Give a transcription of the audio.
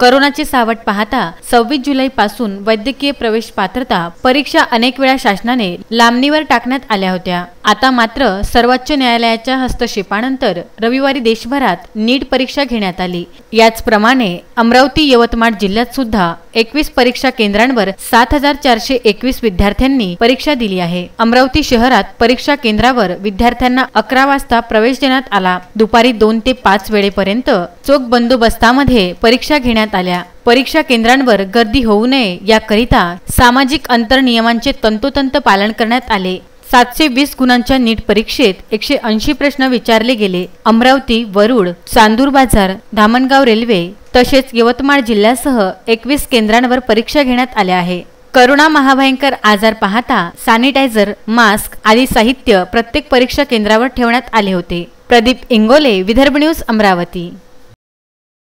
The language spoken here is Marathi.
कोरोनाचे सावट पाहता 26 जुलै पासून वैद्यकीय प्रवेश पात्रता परीक्षा अनेक वेळा शासनाने लांबणीवर टाकण्यात आल्या होत्या। आता मात्र सर्वोच्च न्यायालयाच्या हस्तक्षेपानंतर रविवारी देशभरात नीट परीक्षा घेण्यात आली। याचप्रमाणे अमरावती यवतमाळ जिल्ह्यात सुद्धा 21 परीक्षा केंद्रांवर 7421 विद्यार्थ्यांनी परीक्षा दिली आहे। अमरावती शहरात परीक्षा केंद्रावर विद्यार्थ्यांना 11 वाजता प्रवेश देण्यात आला। दुपारी 2 ते 5 वेळेपर्यंत चोख बंदोबस्तामध्ये परीक्षा घेण्यात आल्या। परीक्षा केंद्रांवर गर्दी होऊ नये याकरिता सामाजिक अंतर नियमांचे तंतोतंत पालन करण्यात आले। 720 गुणांच्या नीट परीक्षेत 180 प्रश्न विचारले गेले। अमरावती, वरुड, चांदूर बाजार, धामणगाव रेल्वे तसेच यवतमाळ जिल्ह्यासह 21 केंद्रांवर परीक्षा घेण्यात आल्या आहे। कोरोना महाभयंकर आजार पाहता सॅनिटायझर, मास्क आदी साहित्य प्रत्येक परीक्षा केंद्रावर ठेवण्यात आले होते। प्रदीप इंगोले, विदर्भ न्यूज, अमरावती।